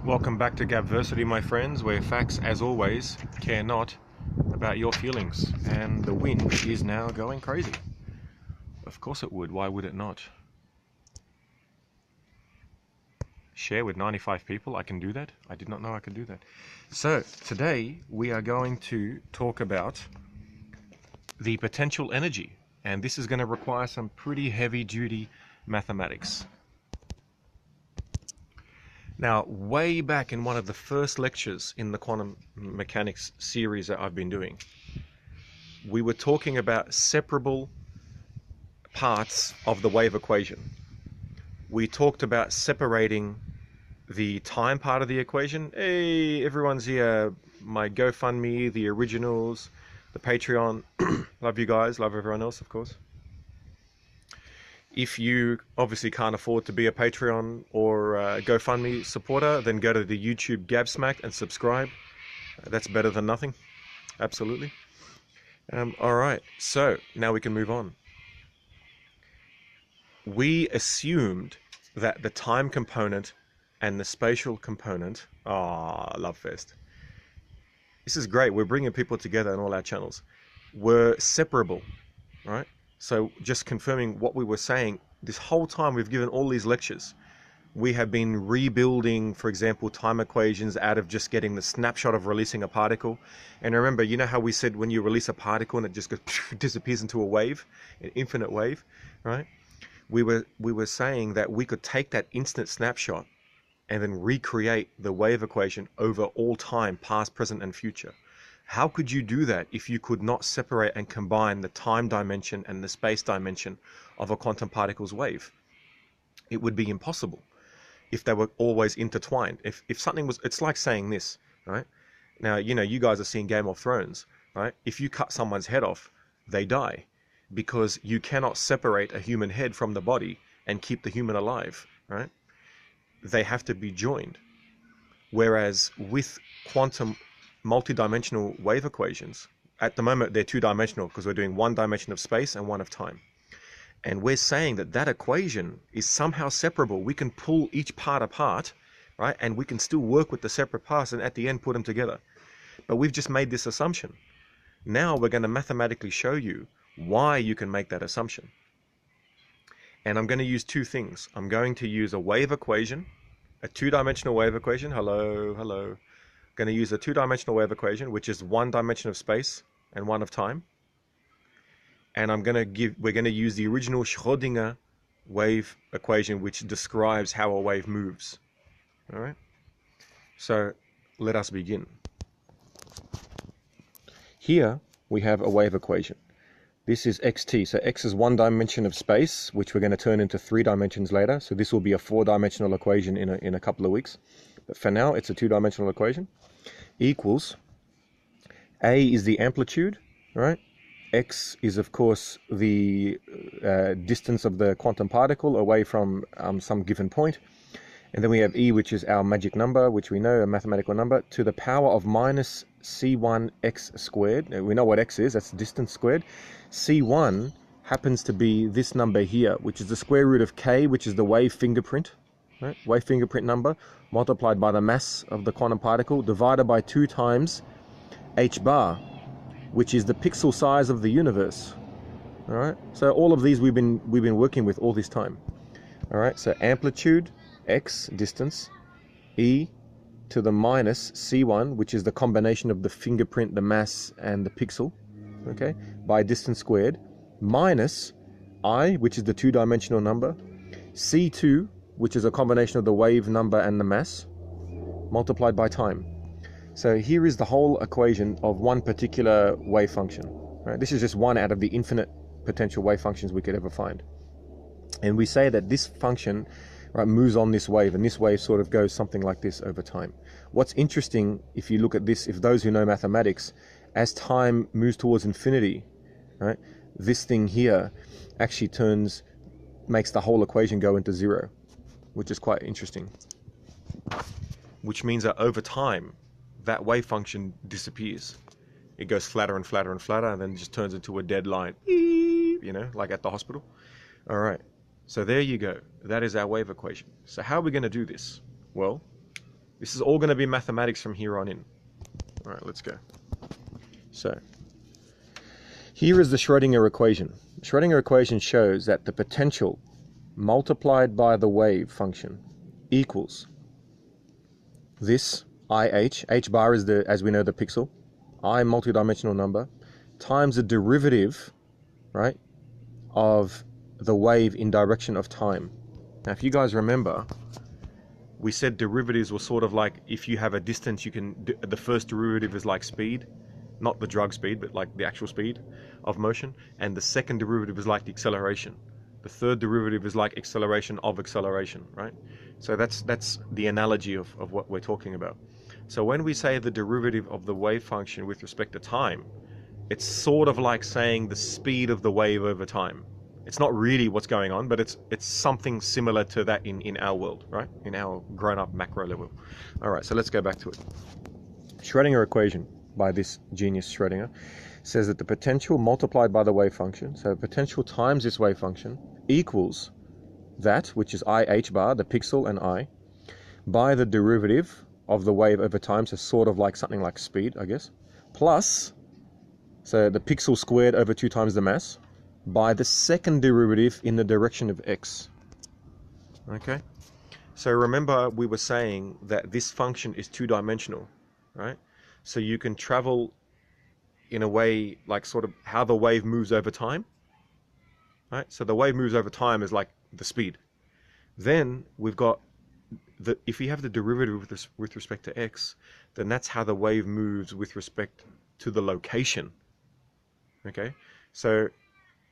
Welcome back to Gabversity, my friends, where facts, as always, care not about your feelings. And the wind is now going crazy. Of course it would. Why would it not? Share with 95 people. I can do that. I did not know I could do that. So today we are going to talk about the potential energy. And this is going to require some pretty heavy-duty mathematics. Now, way back in one of the first lectures in the quantum mechanics series that I've been doing, we were talking about separable parts of the wave equation. We talked about separating the time part of the equation. Hey, everyone's here. My GoFundMe, the originals, the Patreon. Love you guys. Love everyone else, of course. If you obviously can't afford to be a Patreon or GoFundMe supporter, then go to the YouTube Gabsmack and subscribe. That's better than nothing. Absolutely. All right, so now we can move on. We assumed that the time component and the spatial component, love fest. This is great. We're bringing people together on all our channels. Were separable, right? So just confirming what we were saying, this whole time we've given all these lectures, we have been rebuilding, for example, time equations out of just getting the snapshot of releasing a particle. And remember, you know how we said when you release a particle and it just goes, disappears into a wave, an infinite wave, right? We were saying that we could take that instant snapshot and then recreate the wave equation over all time, past, present, and future. How could you do that if you could not separate and combine the time dimension and the space dimension of a quantum particle's wave? It would be impossible if they were always intertwined. If something was, it's like saying this, right? Now, you know, you guys are seeing Game of Thrones, right? If you cut someone's head off, they die because you cannot separate a human head from the body and keep the human alive, right? They have to be joined. Whereas with quantum multi-dimensional wave equations, at the moment they're two-dimensional because we're doing one dimension of space and one of time, and we're saying that that equation is somehow separable. We can pull each part apart, right, and we can still work with the separate parts and at the end put them together. But we've just made this assumption. Now we're going to mathematically show you why you can make that assumption. And I'm going to use two things. I'm going to use a wave equation, a two-dimensional wave equation. Hello. Going to use a two-dimensional wave equation, which is one dimension of space and one of time. And we're going to use the original Schrodinger wave equation, which describes how a wave moves. All right. So let us begin. Here we have a wave equation. This is xt. So x is one dimension of space, which we're going to turn into 3 dimensions later. So this will be a 4-dimensional equation in a couple of weeks. But for now, it's a 2-dimensional equation. Equals a is the amplitude, right? X is, of course, the distance of the quantum particle away from some given point. And then we have e, which is our magic number, which we know, a mathematical number, to the power of minus c1 x squared. We know what x is, that's distance squared. C1 happens to be this number here, which is the square root of k, which is the wave fingerprint, right? Wave fingerprint number, multiplied by the mass of the quantum particle, divided by 2 times h bar, which is the pixel size of the universe. All right, so all of these we've been working with all this time. All right, so amplitude, x, distance, e to the minus c1, which is the combination of the fingerprint, the mass, and the pixel, okay, by distance squared, minus I, which is the 2-dimensional number, c2, which is a combination of the wave number and the mass, multiplied by time. So here is the whole equation of one particular wave function. Right? This is just one out of the infinite potential wave functions we could ever find. And we say that this function, right, moves on this wave, and this wave sort of goes something like this over time. What's interesting, if you look at this, if those who know mathematics, as time moves towards infinity, right, this thing here actually makes the whole equation go into 0, which is quite interesting. Which means that over time, that wave function disappears. It goes flatter and flatter and flatter, and then just turns into a dead line, you know, like at the hospital. All right, so there you go. That is our wave equation. So how are we going to do this? Well, This is all going to be mathematics from here on in. All right, let's go. So here is the Schrodinger equation. The Schrodinger equation shows that the potential multiplied by the wave function equals this IH, H bar is the, as we know, the pixel, I multidimensional number, times the derivative, right, of the wave in direction of time. Now, if you guys remember, we said derivatives were sort of like, if you have a distance, you can, the first derivative is like speed, not the drug speed, but like the actual speed of motion, and the second derivative is like the acceleration. The third derivative is like acceleration of acceleration, right? So that's the analogy of what we're talking about. So when we say the derivative of the wave function with respect to time, it's sort of like saying the speed of the wave over time. It's not really what's going on, but it's something similar to that in our world, right? In our grown-up macro level. All right, so let's go back to it. Schrodinger equation by this genius Schrodinger says that the potential multiplied by the wave function, so potential times this wave function, equals that, which is IH bar, the pixel and I, by the derivative of the wave over time, so sort of like something like speed, I guess, plus, so the pixel squared over 2 times the mass, by the second derivative in the direction of x. Okay? So remember we were saying that this function is two-dimensional, right? So you can travel in a way like sort of how the wave moves over time, right? So the wave moves over time is like the speed. Then we've got if you have the derivative with respect to x, then that's how the wave moves with respect to the location. Okay? So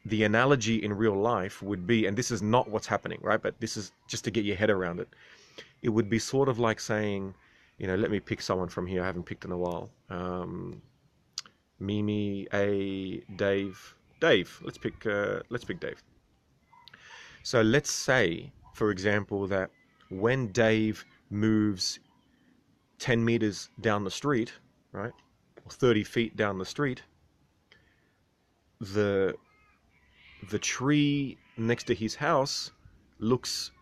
the analogy in real life would be, and this is not what's happening, right? But this is just to get your head around it. It would be sort of like saying, you know, let me pick someone from here. I haven't picked in a while. Mimi, Dave. Let's pick Dave. So let's say, for example, that when Dave moves 10 meters down the street, right, or 30 feet down the street, the tree next to his house looks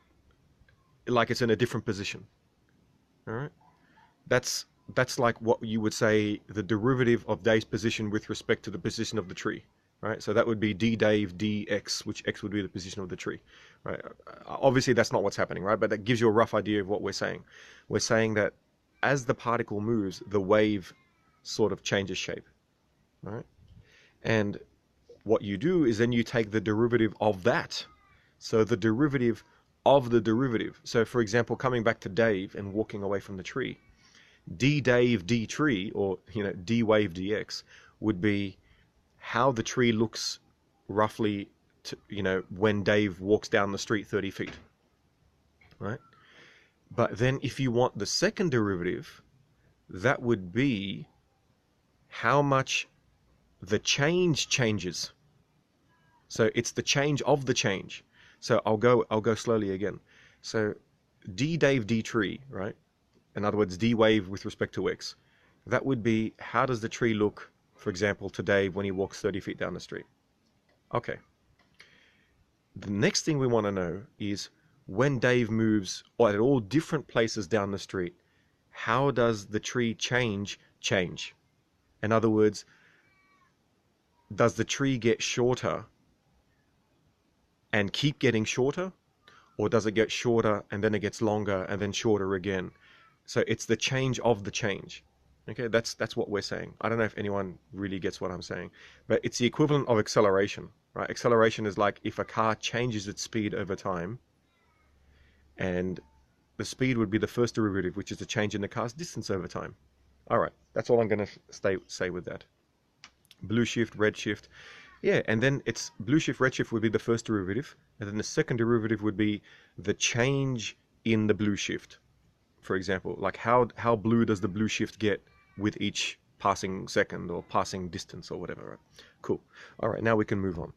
like it's in a different position. All right, that's like what you would say the derivative of Dave's position with respect to the position of the tree, right? So that would be d Dave dx, which x would be the position of the tree, right? Obviously that's not what's happening, right? But that gives you a rough idea of what we're saying. We're saying that as the particle moves, the wave sort of changes shape, right? And what you do is then you take the derivative of that. So the derivative of the derivative. So for example, coming back to Dave and walking away from the tree, d Dave d tree, or d wave dx, would be how the tree looks roughly when Dave walks down the street 30 feet, right? But then if you want the second derivative, that would be how much the change changes. So it's the change of the change. So I'll go slowly again. So d Dave d tree, right? In other words, d wave with respect to x. That would be how does the tree look, for example, to Dave when he walks 30 feet down the street. Okay. The next thing we want to know is when Dave moves at all different places down the street, how does the tree change? In other words, does the tree get shorter and keep getting shorter, or does it get shorter and then it gets longer and then shorter again? So it's the change of the change. Okay, that's what we're saying. I don't know if anyone really gets what I'm saying, but it's the equivalent of acceleration, right? Acceleration is like if a car changes its speed over time, and the speed would be the first derivative, which is the change in the car's distance over time. All right, that's all I'm going to say with that. Blue shift, red shift. Yeah, and then it's blue shift, red shift would be the first derivative, and then the second derivative would be the change in the blue shift. For example, like how blue does the blue shift get with each passing second or passing distance or whatever, right? Cool. All right, now we can move on.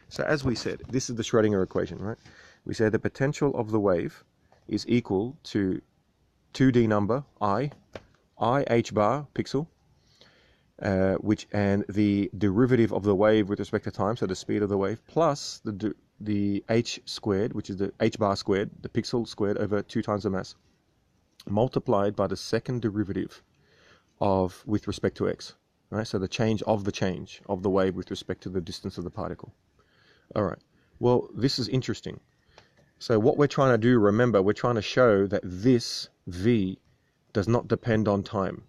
So as we said, this is the Schrodinger equation, right? We say the potential of the wave is equal to 2D number, I h bar, pixel, and the derivative of the wave with respect to time, so the speed of the wave, plus the h squared, which is the h bar squared, the pixel squared over 2 times the mass, multiplied by the second derivative of with respect to x. Right? So the change of the wave with respect to the distance of the particle. All right. Well, this is interesting. So what we're trying to do, remember, we're trying to show that this v does not depend on time.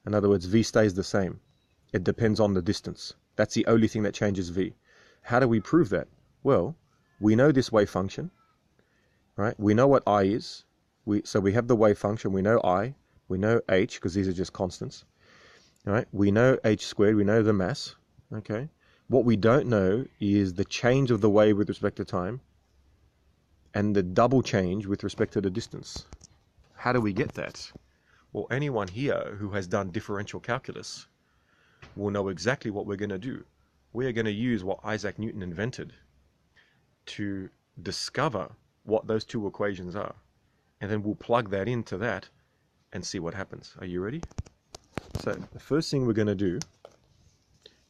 In other words, v stays the same. It depends on the distance. That's the only thing that changes v. How do we prove that? Well, we know this wave function, right? We know what I is. So we have the wave function. We know I. We know h, because these are just constants. Right? We know h squared. We know the mass. Okay. What we don't know is the change of the wave with respect to time and the double change with respect to the distance. How do we get that? Well, anyone here who has done differential calculus will know exactly what we're going to do. We are going to use what Isaac Newton invented to discover what those two equations are. And then we'll plug that into that and see what happens. Are you ready? So the first thing we're going to do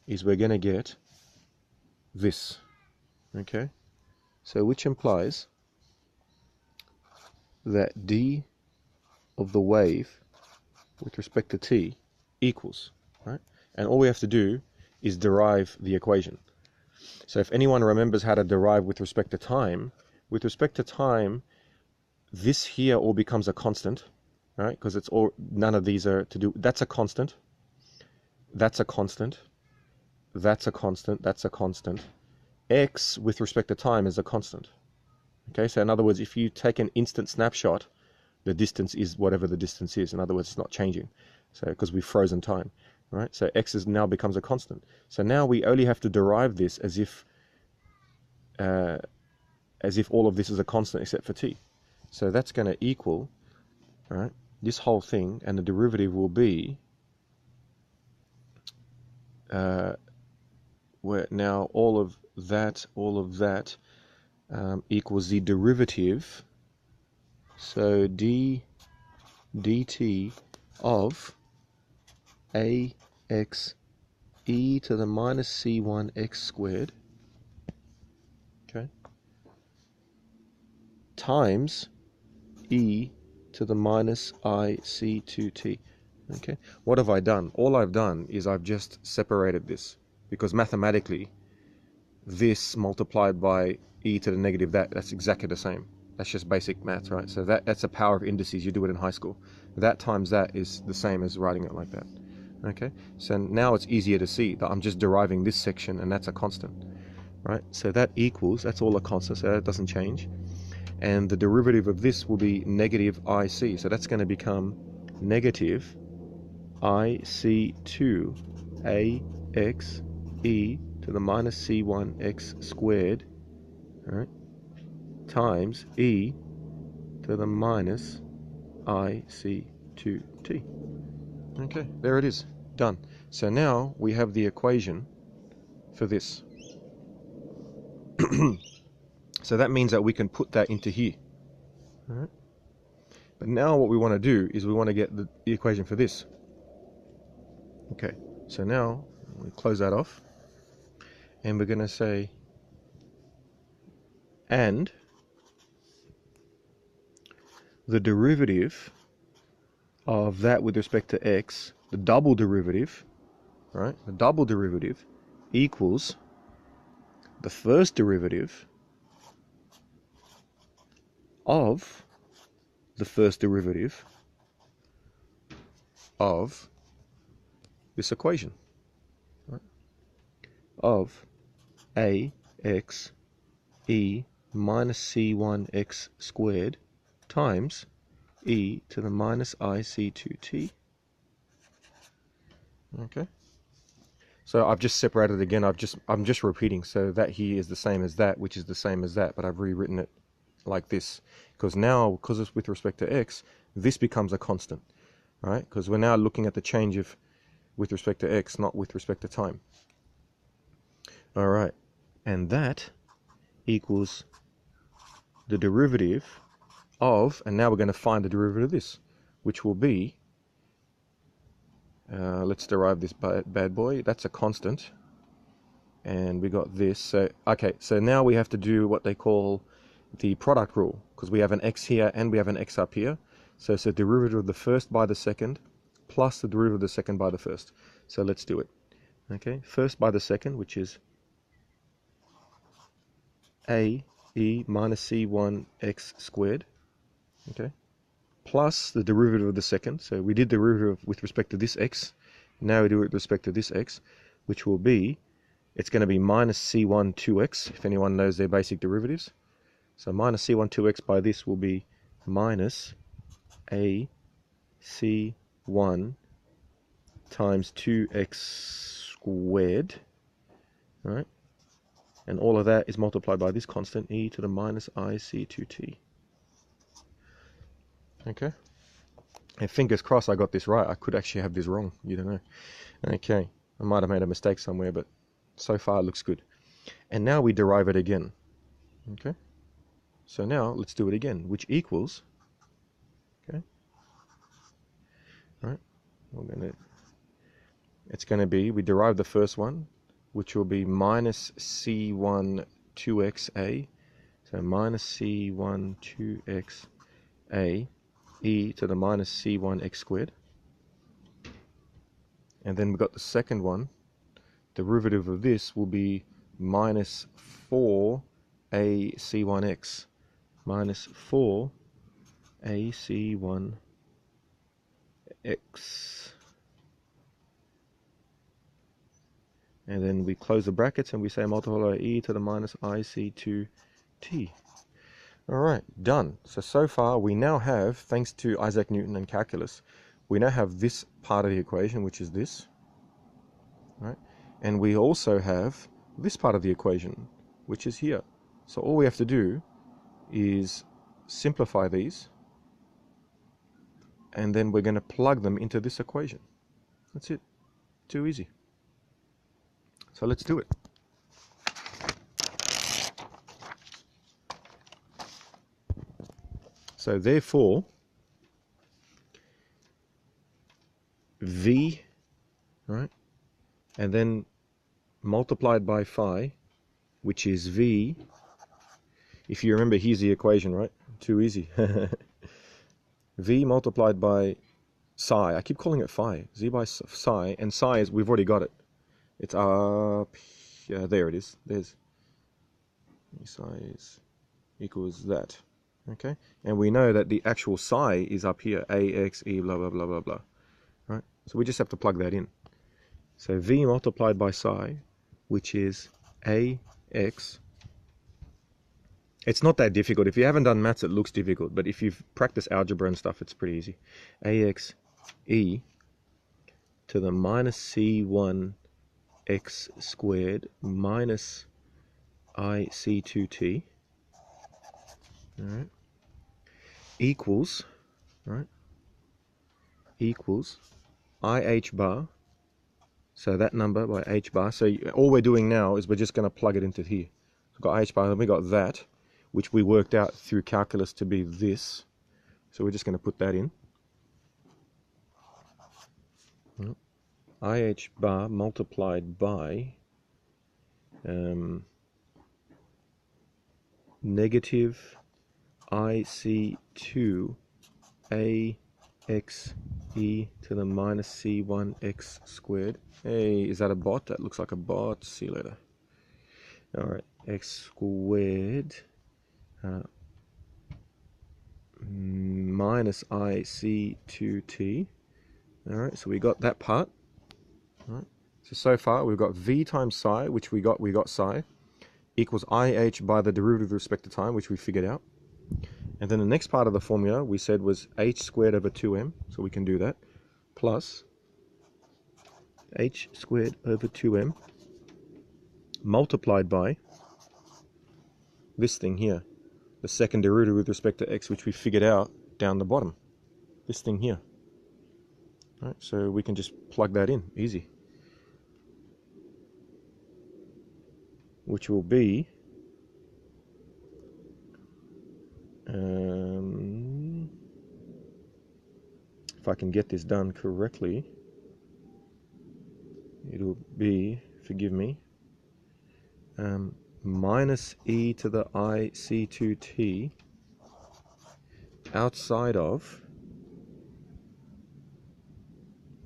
is we're going to get this. Okay? So which implies that d of the wave with respect to t equals, right? And all we have to do is derive the equation. So if anyone remembers how to derive with respect to time, this here all becomes a constant, right? Because it's all, none of these are to do, that's a constant, that's a constant, that's a constant, that's a constant. X with respect to time is a constant. Okay, so in other words, if you take an instant snapshot, the distance is whatever the distance is. In other words, it's not changing. So because we've frozen time, right? So x is now becomes a constant. So now we only have to derive this as if all of this is a constant except for t. So that's going to equal, right, this whole thing, and the derivative will be where now all of that equals the derivative. So dt of ax e to the minus c1 x squared, okay, times e to the minus I c2t. Okay, what have I done? All I've done is I've just separated this, because mathematically this multiplied by e to the negative that's exactly the same. That's just basic maths, right? So that's the power of indices. You do it in high school. That times that is the same as writing it like that. Okay, so now it's easier to see that I'm just deriving this section, and that's a constant, right? So that equals, that's all a constant, so that doesn't change. And the derivative of this will be negative IC. So that's going to become negative IC2 AX e to the minus C1 x squared, right, times e to the minus IC2t. Okay, there it is, done. So now we have the equation for this. So that means that we can put that into here. All right. But now what we want to do is we want to get the equation for this. Okay, so now we close that off, and we're going to say, and the derivative of that with respect to x, the double derivative, right? The double derivative equals the first derivative of the first derivative of this equation, right? Of ax e minus c1 x squared times e to the minus IC2t. Okay. So I've just separated it again. I'm just repeating. So that here is the same as that, which is the same as that, but I've rewritten it like this, because now, because it's with respect to x, this becomes a constant, right? Because we're now looking at the change of with respect to x, not with respect to time. All right, and that equals the derivative of, and now we're going to find the derivative of this, which will be, let's derive this bad boy. That's a constant, and we got this. So okay, so now we have to do what they call the product rule, because we have an x here and we have an x up here. So it's the derivative of the first by the second plus the derivative of the second by the first. So let's do it. Okay, first by the second, which is a e minus c1 x squared, okay, plus the derivative of the second. So we did the derivative with respect to this x. Now we do it with respect to this x, which will be, it's going to be minus c1 2x, if anyone knows their basic derivatives. So minus c1 2x by this will be minus a c1 times 2x squared, right? And all of that is multiplied by this constant, e to the minus ic2t. Okay? And fingers crossed I got this right. I could actually have this wrong. You don't know. Okay. I might have made a mistake somewhere, but so far it looks good. And now we derive it again. Okay? So now let's do it again, which equals, okay? All right? It's going to be, we derive the first one, which will be minus c1 2xa. So minus c1 2xa e to the minus c1 x squared. And then we've got the second one. Derivative of this will be minus 4 a c1x. Minus 4 a c1x. And then we close the brackets and we say multiply e to the minus ic2t. Alright, done. So far we now have, thanks to Isaac Newton and calculus, we now have this part of the equation, which is this. Right? And we also have this part of the equation, which is here. So all we have to do is simplify these, and then we're going to plug them into this equation. That's it. Too easy. So let's do it. So therefore, v, right, and then multiplied by phi, which is v. If you remember, here's the equation, right? Too easy. V multiplied by psi. I keep calling it phi. Z by psi, and psi is, we've already got it. It's up here. There it is. There's psi is equals that. Okay, and we know that the actual psi is up here. Ax e blah blah blah blah blah. Right. So we just have to plug that in. So v multiplied by psi, which is ax. It's not that difficult. If you haven't done maths, it looks difficult. But if you've practiced algebra and stuff, it's pretty easy. Ax e to the minus c1 x squared minus ic2t, all right, equals, right, equals ih bar. So that number by h bar. So all we're doing now is we're just going to plug it into here. We've got h bar, then we got that, which we worked out through calculus to be this. So we're just going to put that in. IH bar multiplied by negative IC2 AX e to the minus C1 x squared. Hey, is that a bot? That looks like a bot. See you later. Alright, x squared minus IC2t. Alright, so we got that part. Alright, so far we've got v times psi, which we got psi, equals IH by the derivative with respect to time, which we figured out. And then the next part of the formula we said was h squared over 2m, so we can do that, plus h squared over 2m multiplied by this thing here, the second derivative with respect to x, which we figured out down the bottom, this thing here. Right, so we can just plug that in, easy. Which will be if I can get this done correctly, it'll be, forgive me, minus e to the IC2t outside of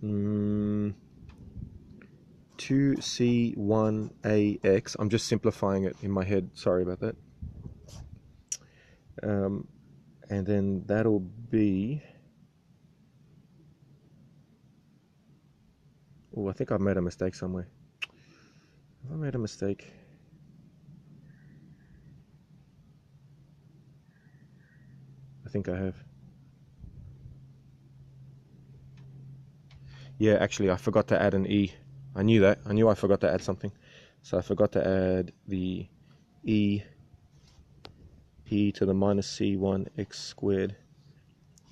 2C1AX. I'm just simplifying it in my head. Sorry about that. And then that'll be... Oh, I think I've made a mistake somewhere. Have I made a mistake? I think I have. Yeah, actually, I forgot to add an E. I knew that. I knew I forgot to add something. So I forgot to add the E to the minus C1x squared.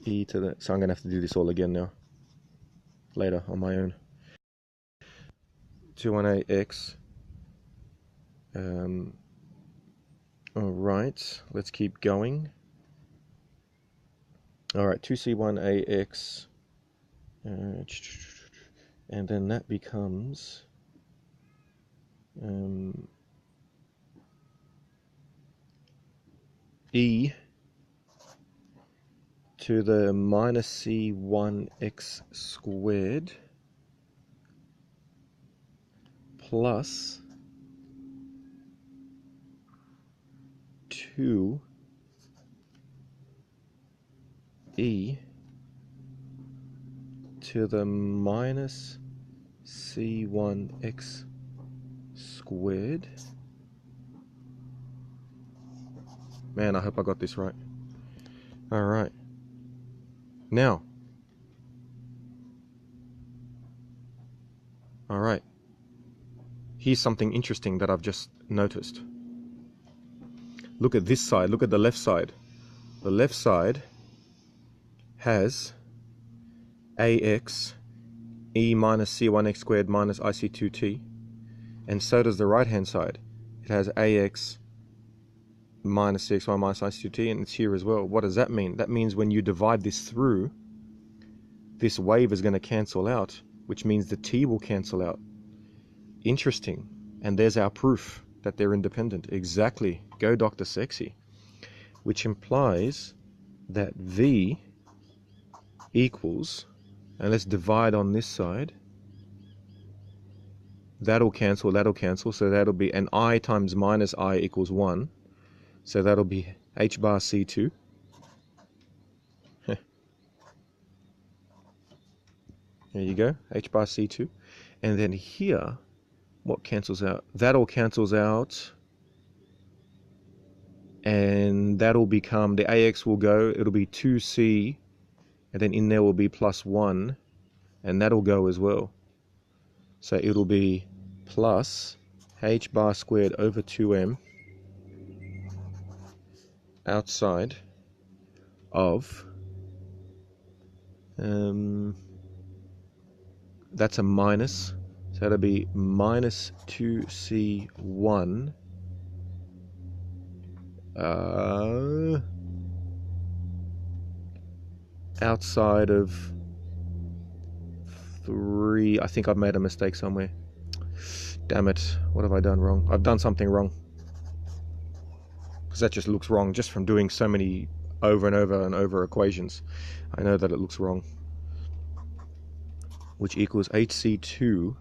E to the... So I'm going to have to do this all again now. Later on my own. 218x. Alright, let's keep going. Alright, 2C1AX. And then that becomes... E to the minus C1x squared plus 2E to the minus C1x squared. Man, I hope I got this right. All right. Now. All right. Here's something interesting that I've just noticed. Look at this side. Look at the left side. The left side has AX E minus C1x squared minus IC2t. And so does the right hand side. It has AX minus CXY minus IC2t, and it's here as well. What does that mean? That means when you divide this through, this wave is going to cancel out, which means the t will cancel out. Interesting. And there's our proof that they're independent. Exactly. Go Dr. Sexy. Which implies that V equals, and let's divide on this side, that'll cancel, so that'll be, and I times minus I equals 1, so that'll be H bar C2. There you go, H bar C2. And then here, what cancels out? That all cancels out, and that'll become, the AX will go, it'll be 2C, and then in there will be plus 1, and that'll go as well. So it'll be plus H bar squared over 2M outside of, that's a minus, so that'll be minus 2C1 outside of 3. I think I've made a mistake somewhere. Damn it, what have I done wrong? I've done something wrong. Because that just looks wrong, just from doing so many over and over and over equations. I know that it looks wrong. Which equals HC2.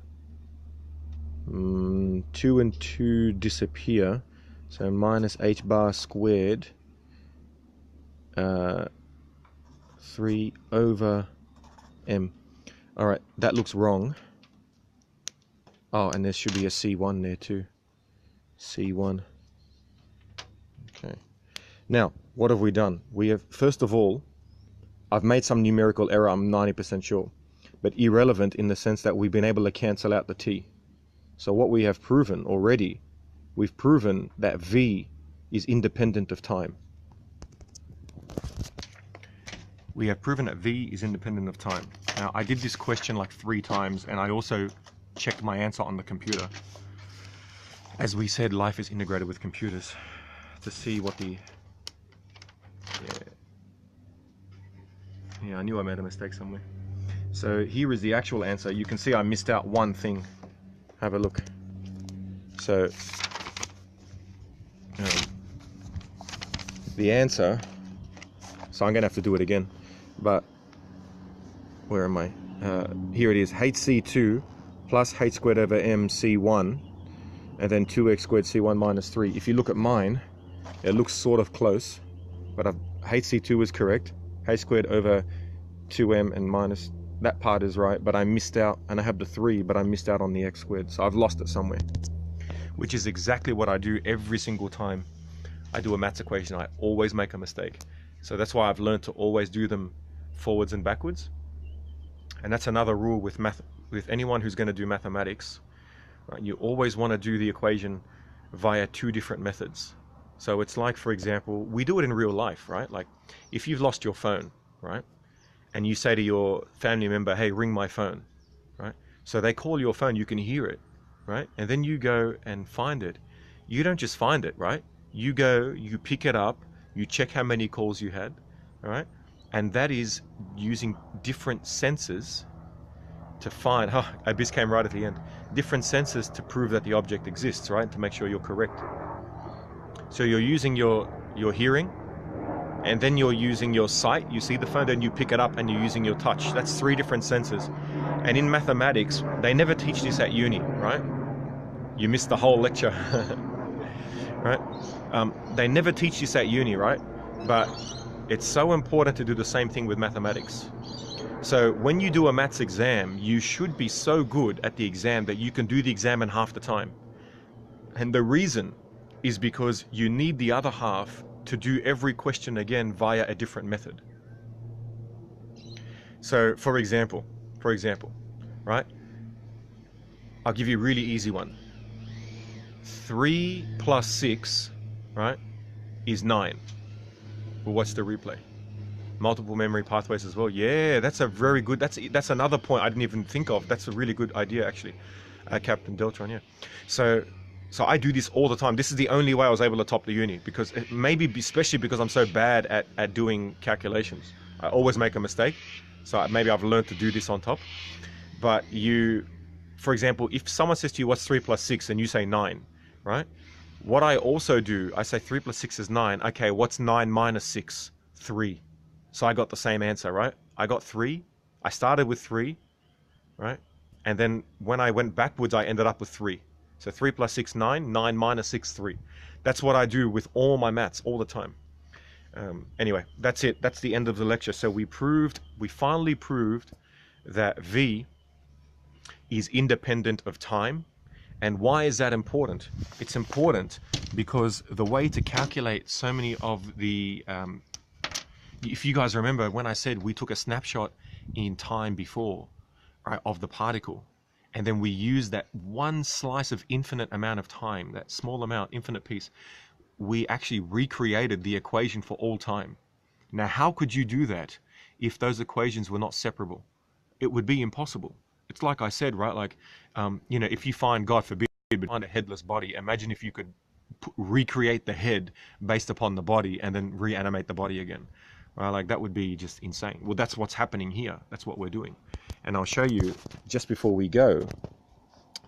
2 and 2 disappear. So minus H bar squared 3 over M. Alright, that looks wrong. Oh, and there should be a C1 there too. C1. Okay. Now, what have we done? We have, first of all, I've made some numerical error, I'm 90% sure. But irrelevant in the sense that we've been able to cancel out the t. So what we have proven already, we've proven that V is independent of time. We have proven that V is independent of time. Now, I did this question like 3 times, and I also checked my answer on the computer. As we said, life is integrated with computers to see what the... Yeah, I knew I made a mistake somewhere. So here is the actual answer. You can see I missed out one thing. Have a look. So the answer, so I'm gonna have to do it again, but where am I? here it is, hc2 plus h squared over mc1, and then 2x squared c1 minus 3. If you look at mine, it looks sort of close, but hc2 is correct, h squared over 2m and minus, that part is right, but I missed out, and I have the 3, but I missed out on the x squared, so I've lost it somewhere. Which is exactly what I do every single time I do a maths equation. I always make a mistake. So that's why I've learned to always do them forwards and backwards. And that's another rule with anyone who's going to do mathematics. Right? You always want to do the equation via 2 different methods. So it's like, for example, we do it in real life, right? Like if you've lost your phone, right? And you say to your family member, hey, ring my phone, right? So they call your phone, you can hear it, right? And then you go and find it. You don't just find it, right? You go, you pick it up, you check how many calls you had, all right? And that is using different senses to find, Abyss came right at the end, different senses to prove that the object exists, right? To make sure you're correct. So you're using your hearing, and then you're using your sight. You see the phone, then you pick it up, and you're using your touch. That's 3 different senses. And in mathematics, they never teach this at uni, right? You missed the whole lecture, right? They never teach this at uni, right? But it's so important to do the same thing with mathematics. So when you do a maths exam, you should be so good at the exam that you can do the exam in half the time. And the reason is because you need the other half to do every question again via a different method. So for example, right? I'll give you a really easy one. 3 plus 6, right, is 9. Well, what's the replay? Multiple memory pathways as well. Yeah, that's a very good, that's another point I didn't even think of. That's a really good idea, actually, Captain Deltron, yeah. So I do this all the time. This is the only way I was able to top the uni, because especially because I'm so bad at doing calculations. I always make a mistake. So maybe I've learned to do this on top. But for example, if someone says to you, what's 3 plus 6? And you say 9, right? What I also do, I say 3 plus 6 is 9. Okay, what's 9 minus 6? 3. So I got the same answer, right? I got 3. I started with 3, right? And then when I went backwards, I ended up with 3. So 3 plus 6, 9. 9 minus 6, 3. That's what I do with all my maths all the time. Anyway, that's it. That's the end of the lecture. So we finally proved that V is independent of time. And why is that important? It's important because the way to calculate so many of the, if you guys remember when I said we took a snapshot in time before, right, of the particle, and then we used that one slice of infinite amount of time, that small amount, infinite piece, we actually recreated the equation for all time. Now, how could you do that if those equations were not separable? It would be impossible. It's like I said, right? Like, if you find, God forbid, find a headless body, imagine if you could recreate the head based upon the body and then reanimate the body again. Right? Like, that would be just insane. Well, that's what's happening here. That's what we're doing. And I'll show you just before we go.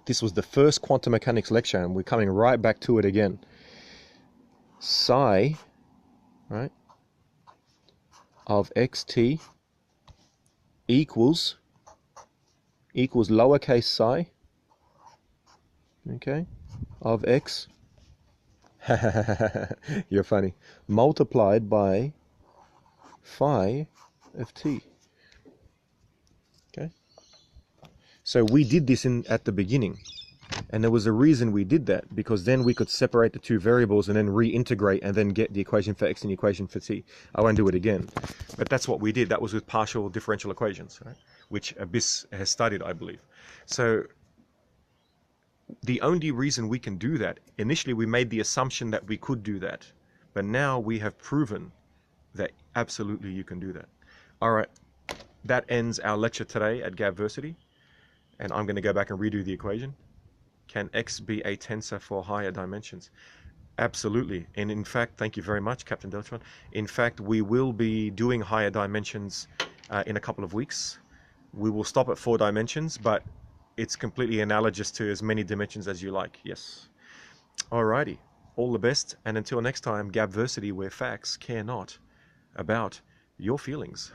This was the first quantum mechanics lecture, and we're coming right back to it again. Psi, right, of xt equals lowercase psi, okay, of x, you're funny, multiplied by phi of t. Okay, so we did this at the beginning, and there was a reason we did that, because then we could separate the 2 variables and then reintegrate and then get the equation for x and the equation for t. I won't do it again, but that's what we did. That was with partial differential equations, right? Which Abyss has studied, I believe. So the only reason we can do that, initially we made the assumption that we could do that, but now we have proven that absolutely you can do that. All right, that ends our lecture today at Gabversity, and I'm going to go back and redo the equation. Can x be a tensor for higher dimensions? Absolutely. And in fact, thank you very much, Captain Deltron. In fact, we will be doing higher dimensions in a couple of weeks. We will stop at 4 dimensions, but it's completely analogous to as many dimensions as you like. Yes. Alrighty. All the best. And until next time, Gabversity, where facts care not about your feelings.